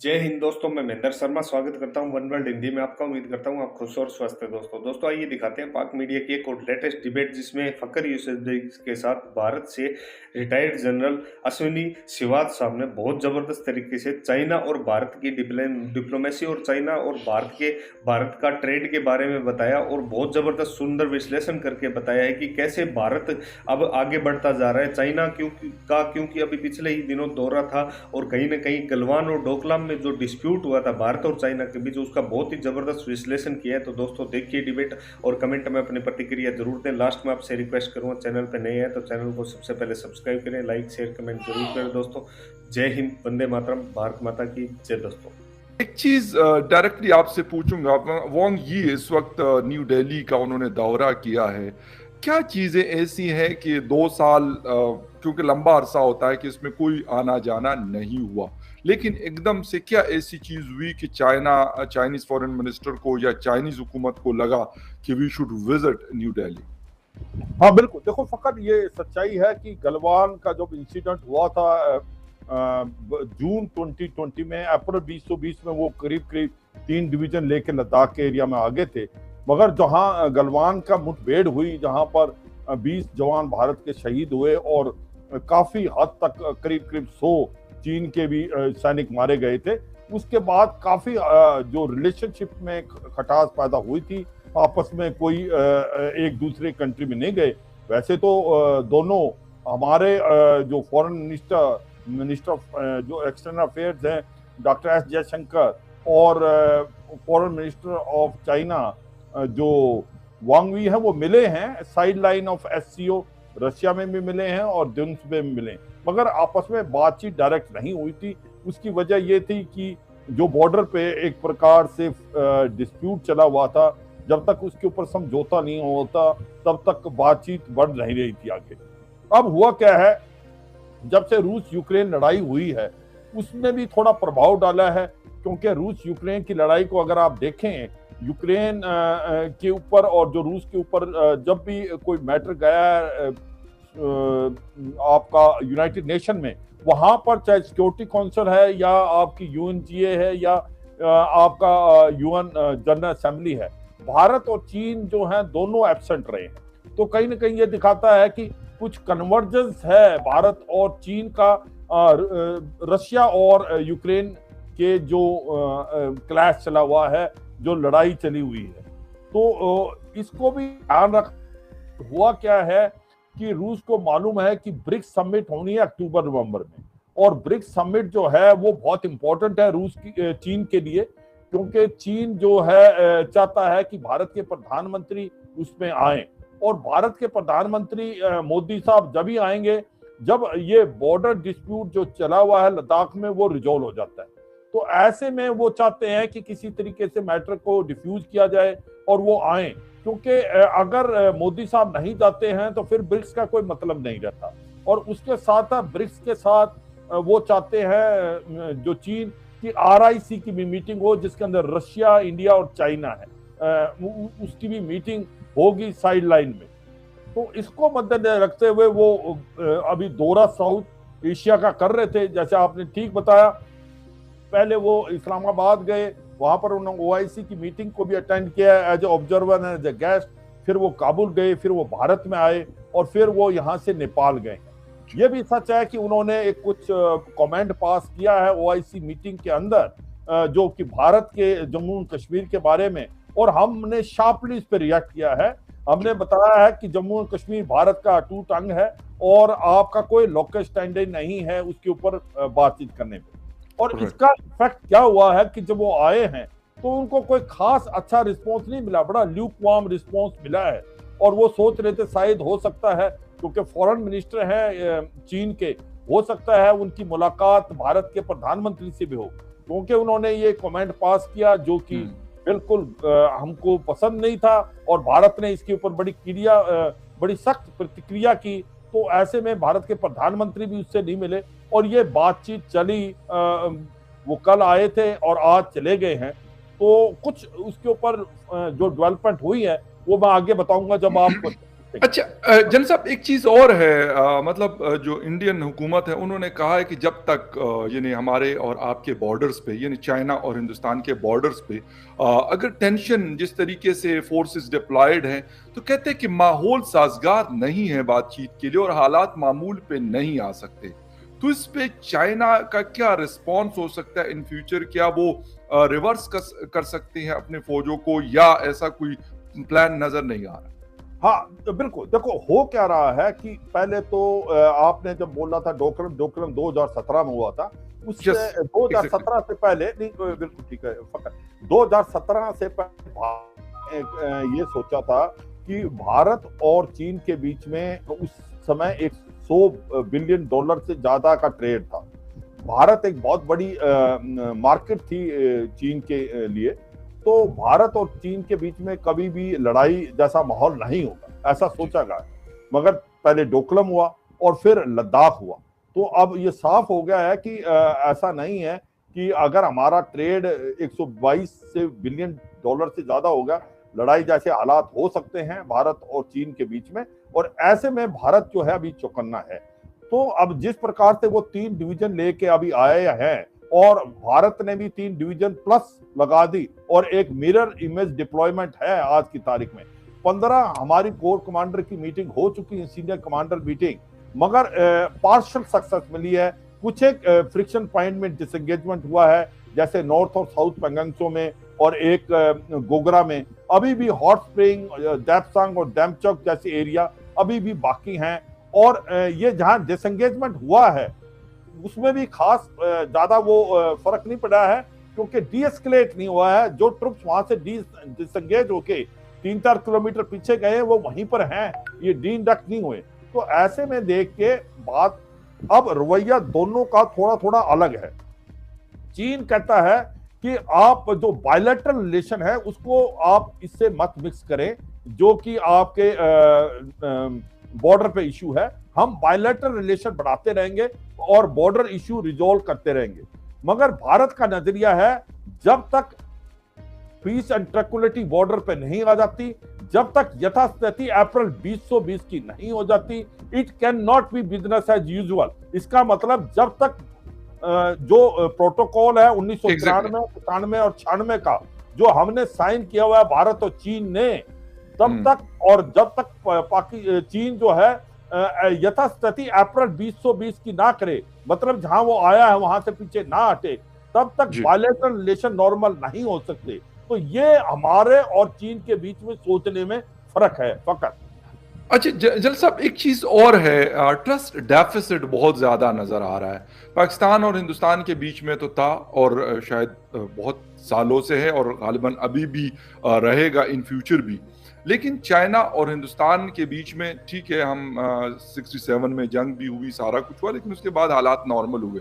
जय हिंद दोस्तों। मैं महेंद्र शर्मा स्वागत करता हूं वन वर्ल्ड हिंदी में आपका। उम्मीद करता हूं आप खुश और स्वस्थ हैं। दोस्तों आइए दिखाते हैं पाक मीडिया की एक और लेटेस्ट डिबेट, जिसमें फखर यूसुफजई के साथ भारत से रिटायर्ड जनरल अश्विनी श्रीवास्तव साहब ने बहुत जबरदस्त तरीके से चाइना और भारत की डिप्लोमेसी और चाइना और भारत का ट्रेड के बारे में बताया, और बहुत जबरदस्त सुंदर विश्लेषण करके बताया है कि कैसे भारत अब आगे बढ़ता जा रहा है चाइना क्योंकि अभी पिछले ही दिनों दौरा था, और कहीं ना कहीं गलवान और डोकलाम में जो डिस्प्यूट हुआ था भारत और चाइना के बीच, उसका बहुत ही जबरदस्त विश्लेषण किया है। तो दोस्तों देखिए डिबेट और कमेंट में अपनी प्रतिक्रिया जरूर दें। लास्ट में आपसे रिक्वेस्ट करूंगा, चैनल पे नए हैं तो चैनल को सबसे पहले सब्सक्राइब करें, लाइक शेयर कमेंट जरूर करें। दोस्तों जय हिंद, वंदे मातरम, भारत माता की जय। दोस्तों एक चीज डायरेक्टली आपसे पूछूंगा। वांग यी इस वक्त न्यू दिल्ली का उन्होंने दौरा किया है। क्या चीजें ऐसी हैं कि 2 साल क्योंकि लंबा अरसा होता है कि इसमें कोई आना जाना नहीं हुआ, लेकिन एकदम से क्या ऐसी चीज हुई कि चाइनीज फॉरेन मिनिस्टर को या चाइनीज हुकूमत को लगा कि we should visit new Delhi? हाँ बिल्कुल, देखो फकत ये सच्चाई है कि गलवान का जब इंसिडेंट हुआ था जून 2020 में, अप्रैल 2020 में वो करीब करीब 3 डिवीजन लेके लद्दाख के एरिया में आगे थे। मगर जहां गलवान का मुठभेड़ हुई, जहां पर 20 जवान भारत के शहीद हुए और काफी हद तक करीब करीब 100 चीन के भी सैनिक मारे गए थे, उसके बाद काफी जो रिलेशनशिप में खटास पैदा हुई थी। आपस में कोई एक दूसरे कंट्री में नहीं गए। वैसे तो दोनों हमारे जो फॉरेन मिनिस्टर जो एक्सटर्नल अफेयर्स हैं डॉक्टर एस जयशंकर, और फॉरेन मिनिस्टर ऑफ चाइना जो वांग वी है, वो मिले हैं side line of SCO, Russia में भी मिले हैं और दुन्स में भी मिले, मगर आपस में बातचीत डायरेक्ट नहीं हुई थी। उसकी वजह ये थी कि जो बॉर्डर पे एक प्रकार से डिस्प्यूट चला हुआ था, जब तक उसके ऊपर समझौता नहीं होता तब तक बातचीत बढ़ नहीं रही थी आगे। अब हुआ क्या है, जब से रूस यूक्रेन लड़ाई हुई है उसने भी थोड़ा प्रभाव डाला है, क्योंकि रूस यूक्रेन की लड़ाई को अगर आप देखें, यूक्रेन के ऊपर और जो रूस के ऊपर जब भी कोई मैटर गया आपका यूनाइटेड नेशन में, वहां पर चाहे सिक्योरिटी काउंसिल है या आपकी यूएनजीए है या आपका यूएन जनरल असेंबली है, भारत और चीन जो हैं दोनों एब्सेंट रहे हैं। तो कहीं ना कहीं ये दिखाता है कि कुछ कन्वर्जेंस है भारत और चीन का रशिया और यूक्रेन के जो क्लैश चला हुआ है, जो लड़ाई चली हुई है। तो इसको भी ध्यान रख। हुआ क्या है कि रूस को मालूम है कि ब्रिक्स समिट होनी है अक्टूबर नवंबर में, और ब्रिक्स समिट जो है वो बहुत इंपॉर्टेंट है रूस की चीन के लिए, क्योंकि चीन जो है चाहता है कि भारत के प्रधानमंत्री उसमें आए, और भारत के प्रधानमंत्री मोदी साहब जब ही आएंगे जब ये बॉर्डर डिस्प्यूट जो चला हुआ है लद्दाख में वो रिजॉल्व हो जाता है। तो ऐसे में वो चाहते हैं कि किसी तरीके से मैटर को डिफ्यूज किया जाए और वो आए, क्योंकि अगर मोदी साहब नहीं जाते हैं तो फिर ब्रिक्स का कोई मतलब नहीं रहता। और उसके साथ ब्रिक्स के साथ वो चाहते हैं जो चीन की RIC की भी मीटिंग हो, जिसके अंदर रशिया, इंडिया और चाइना है, उसकी भी मीटिंग होगी साइड लाइन में। तो इसको मद्देनजर रखते हुए वो अभी दौरा साउथ एशिया का कर रहे थे। जैसे आपने ठीक बताया, पहले वो इस्लामाबाद गए, वहां पर उन्होंने OIC की मीटिंग को भी अटेंड किया as a observer and as a guest. फिर वो काबुल गए, फिर वो भारत में आए और फिर वो यहाँ से नेपाल गए। ये भी सच है कि उन्होंने एक कुछ कमेंट पास किया है OIC मीटिंग के अंदर, जो कि भारत के जम्मू और कश्मीर के बारे में, और हमने शार्पली इस पर रिएक्ट किया है। हमने बताया है कि जम्मू और कश्मीर भारत का अटूट अंग है और आपका कोई लोकल स्टैंडर्ड नहीं है उसके ऊपर बातचीत करने पे। और इसका इफेक्ट क्या हुआ है कि जब वो आए हैं तो उनको कोई खास अच्छा रिस्पॉन्स नहीं मिला, बड़ा ल्यूक वार्म रिस्पॉन्स मिला है। और वो सोच रहे थे शायद हो सकता है, क्योंकि फॉरेन मिनिस्टर हैं चीन के, हो सकता है उनकी मुलाकात भारत के प्रधानमंत्री से भी हो, क्योंकि उन्होंने ये कमेंट पास किया जो कि बिल्कुल हमको पसंद नहीं था, और भारत ने इसके ऊपर बड़ी सख्त प्रतिक्रिया की। तो ऐसे में भारत के प्रधानमंत्री भी उससे नहीं मिले और ये बातचीत चली। वो कल आए थे और आज चले गए हैं। तो कुछ उसके ऊपर जो डेवलपमेंट हुई है वो मैं आगे बताऊंगा जब आप अच्छा, जन साहब एक चीज और है, मतलब जो इंडियन हुकूमत है उन्होंने कहा है कि जब तक यानी हमारे और आपके बॉर्डर्स पे, यानी चाइना और हिंदुस्तान के बॉर्डर्स पे अगर टेंशन जिस तरीके से फोर्सेस डिप्लॉयड हैं, तो कहते हैं कि माहौल साजगार नहीं है बातचीत के लिए और हालात मामूल पे नहीं आ सकते। तो इस पे चाइना का क्या रिस्पॉन्स हो सकता है इन फ्यूचर? क्या वो रिवर्स कर सकते हैं अपने फौजों को, या ऐसा कोई प्लान नजर नहीं आ रहा? हाँ, तो बिल्कुल देखो हो क्या रहा है कि पहले तो आपने जब बोला था डोकलम डोकलम 2017 में हुआ था, उससे यस, 2017 से पहले नहीं, बिल्कुल ठीक है फकत 2017 से पहले ये सोचा था कि भारत और चीन के बीच में उस समय एक $100 बिलियन से ज्यादा का ट्रेड था। भारत एक बहुत बड़ी मार्केट थी चीन के लिए। तो भारत और चीन के बीच में कभी भी लड़ाई जैसा माहौल नहीं होगा ऐसा सोचा गया, मगर पहले डोकलम हुआ और फिर लद्दाख हुआ। तो अब ये साफ हो गया है कि ऐसा नहीं है कि अगर हमारा ट्रेड 122 बिलियन डॉलर से ज्यादा होगा, लड़ाई जैसे हालात हो सकते हैं भारत और चीन के बीच में, और ऐसे में भारत जो है अभी चौकन्ना है। तो अब जिस प्रकार से वो 3 डिवीजन लेके अभी आए हैं और भारत ने भी 3 डिवीजन प्लस लगा दी और एक मिरर इमेज डिप्लॉयमेंट है आज की तारीख में। 15 हमारी कोर कमांडर की मीटिंग हो चुकी है, सीनियर कमांडर मीटिंग, मगर पार्शियल सक्सेस मिली है। कुछ एक फ्रिक्शन पॉइंट में डिसएंगेजमेंट हुआ है, जैसे नॉर्थ और साउथ पेंगंगसो में और एक गोगरा में। अभी भी हॉट स्प्रिंग, देपसांग और डैमचौक जैसे एरिया अभी भी बाकी हैं। और ये जहां डिसएंगेजमेंट हुआ है उसमें भी खास ज्यादा वो फर्क नहीं पड़ा है, क्योंकि डीएस्केलेट नहीं हुआ है। जो ट्रुप्स वहां से डिसएंगेज होके 3-4 किलोमीटर पीछे गए वो वहीं पर हैं, ये डीइंडक्ट नहीं हुए। तो ऐसे में देख के बात अब रवैया दोनों का थोड़ा थोड़ा अलग है। चीन कहता है कि आप जो बायलैटरल रिलेशन है उसको आप इससे मत मिक्स करें, जो कि आपके बॉर्डर पे इशू है। हम बायलैटरल रिलेशन बढ़ाते रहेंगे और बॉर्डर इशू रिजॉल्व करते रहेंगे। मगर भारत का नजरिया है जब तक पीस एंड ट्रैंक्विलिटी बॉर्डर पे नहीं आ जाती, जब तक यथास्थिति अप्रैल 2020 की नहीं हो जाती, it cannot be business as usual. इसका मतलब जब तक जो प्रोटोकॉल है 1993, 97 और 96 का जो हमने साइन किया हुआ है भारत और चीन ने, तब तक और जब तक चीन जो है यथास्थिति अप्रैल 2020 की ना करे, मतलब जहां वो आया है वहां से पीछे ना हटे, तब तक बायलैटरल रिलेशन नॉर्मल नहीं हो सकते। तो ये हमारे और चीन के बीच में सोचने में फर्क है फकत। अच्छा जल साहब, एक चीज और है, ट्रस्ट डेफिसिट बहुत ज्यादा नजर आ रहा है। पाकिस्तान और हिंदुस्तान के बीच में तो था और शायद बहुत सालों से है और गालिबन अभी भी रहेगा इन फ्यूचर भी। लेकिन चाइना और हिंदुस्तान के बीच में ठीक है, हम 67 में जंग भी हुई, सारा कुछ हुआ, लेकिन उसके बाद हालात नॉर्मल हुए।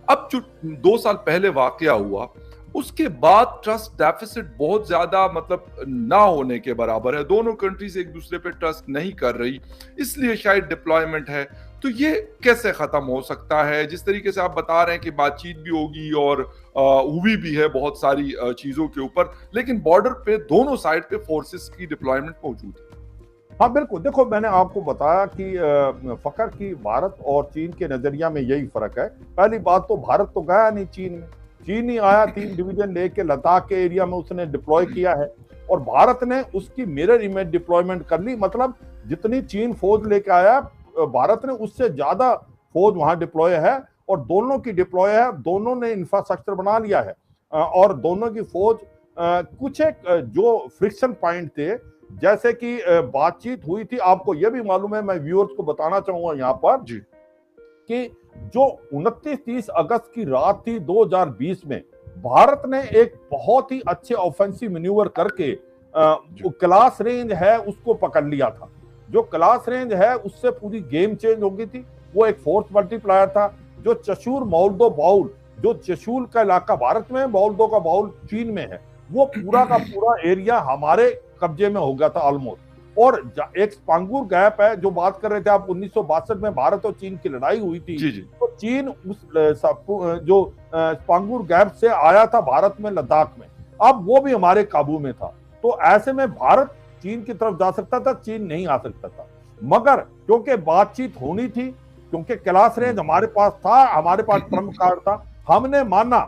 अब जो 2 साल पहले वाकया हुआ उसके बाद ट्रस्ट डेफिसिट बहुत ज्यादा, मतलब ना होने के बराबर है। दोनों कंट्रीज एक दूसरे पे ट्रस्ट नहीं कर रही, इसलिए शायद डिप्लॉयमेंट है। तो ये कैसे खत्म हो सकता है? जिस तरीके से आप बता रहे हैं कि बातचीत भी होगी और हुई भी है बहुत सारी चीजों के ऊपर, लेकिन बॉर्डर पे दोनों साइड पे फोर्सेस की डिप्लॉयमेंट मौजूद है। हाँ बिल्कुल, देखो मैंने आपको बताया कि फकर की भारत और चीन के नजरिया में यही फर्क है। पहली बात तो भारत तो गया नहीं चीन में, चीन ही आया 3 डिवीजन लेके लद्दाख के एरिया में उसने डिप्लॉय किया है और भारत ने उसकी मिरर इमेज डिप्लॉयमेंट कर ली। मतलब जितनी चीन फौज लेके आया भारत ने उससे ज्यादा फौज वहां डिप्लॉय है और दोनों की डिप्लॉय है, दोनों ने इंफ्रास्ट्रक्चर बना लिया है और दोनों की फौज कुछ एक जो फ्रिक्शन पॉइंट थे, जैसे कि बातचीत हुई थी, आपको यह भी मालूम है, मैं व्यूअर्स को बताना चाहूंगा यहाँ पर जी कि जो 29-30 अगस्त की रात थी 2020 में, भारत ने एक बहुत ही अच्छे ऑफेंसिव मैन्यूवर करके क्लास रेंज है उसको पकड़ लिया था। जो क्लास रेंज है उससे पूरी गेम चेंज हो गई थी। वो एक फोर्स मल्टीप्लायर था। जो चशूर मोल्दो बाउल, जो चशूल का इलाका भारत में है, मोल्दो का बाउल चीन में है, वो पूरा का पूरा एरिया हमारे कब्जे में हो गया था ऑलमोस्ट। और एक स्पांगुर गैप है जो बात कर रहे थे आप, 1962 में भारत और चीन की लड़ाई हुई थी। जी जी। तो चीन उस जो स्पांगुर गैप से आया था भारत में लद्दाख में, अब वो भी हमारे काबू में था। तो ऐसे में भारत चीन की तरफ जा सकता था, चीन नहीं आ सकता था। मगर क्योंकि बातचीत होनी थी, क्योंकि क्लास रेंज हमारे पास था, हमारे पास ट्रम्प कार्ड था, हमने माना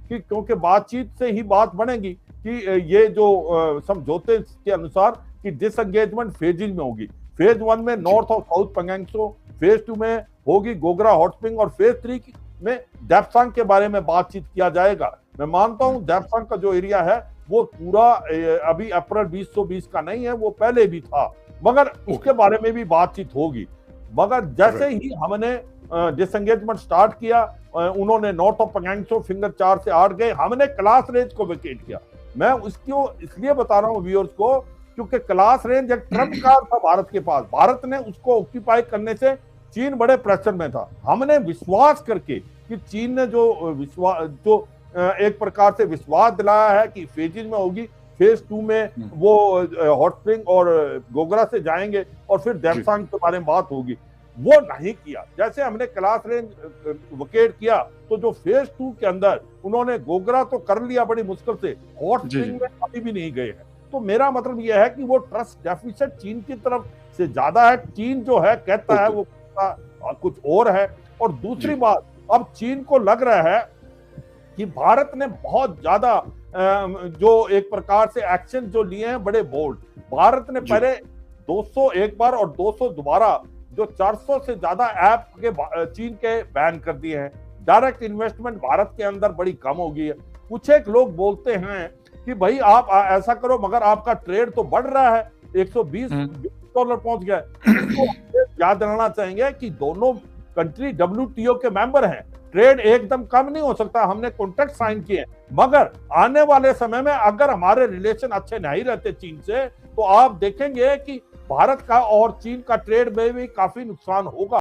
कि क्योंकि बातचीत से ही बात बनेगी कि ये जो समझौते के अनुसार कि डिसएंगेजमेंट फेजिंग में होगी। फेज 1 में नॉर्थ और साउथ पंगेंगसो, फेज 2 में होगी गोगरा हॉट स्प्रिंग और फेज 3 में डेप्सांग के बारे में बातचीत किया जाएगा। मैं मानता हूं डेप्सांग का जो एरिया है वो पूरा अभी अप्रैल 2020 का नहीं है, वो पहले भी था, मगर उसके बारे में भी बातचीत होगी। मगर जैसे ही हमने डिसएंगेजमेंट स्टार्ट किया, उन्होंने नॉर्थ ऑफ पंगेंगसो फिंगर 4 से 8 गए, हमने क्लास रेंज को वेकेट किया। मैं उसको इसलिए बता रहा हूं व्यूअर्स को क्योंकि क्लास रेंज एक ट्रम्प कार्ड था भारत के पास, भारत ने उसको ऑक्यूपाई करने से चीन बड़े प्रेशर में था। हमने विश्वास करके कि चीन ने जो एक प्रकार से विश्वास दिलाया है कि फेजेज में होगी, फेज 2 में वो हॉट स्प्रिंग और गोगरा से जाएंगे और फिर डेप्सांग के बारे में बात होगी, वो नहीं किया। जैसे हमने क्लास रेंज वेकेट किया तो जो फेज 2 के अंदर उन्होंने गोगरा तो कर लिया बड़ी मुश्किल से, हॉट स्प्रिंग में अभी भी नहीं गए हैं। तो मेरा मतलब यह है कि वो ट्रस्ट डेफिसिट चीन की तरफ से ज्यादा है। चीन जो है कहता है वो कुछ और है। और दूसरी बात, अब चीन को लग रहा है कि भारत ने बहुत ज्यादा जो एक प्रकार से एक्शन जो लिए हैं बड़े बोल्ड। भारत ने पहले 200 एक बार और 200 दोबारा, जो 400 से ज्यादा ऐप के चीन के बैन कर दिए हैं। डायरेक्ट इन्वेस्टमेंट भारत के अंदर बड़ी कम हो गई है। कुछ एक लोग बोलते हैं कि भाई आप ऐसा करो, मगर आपका ट्रेड तो बढ़ रहा है, 120 डॉलर पहुंच गया। इसको याद दिलाना चाहेंगे कि दोनों कंट्री WTO के मेंबर हैं, ट्रेड एकदम कम नहीं हो सकता, हमने कॉन्ट्रैक्ट साइन किए, मगर आने वाले समय में अगर हमारे रिलेशन अच्छे नहीं रहते चीन से, तो आप देखेंगे कि भारत का और चीन का ट्रेड में भी काफी नुकसान होगा।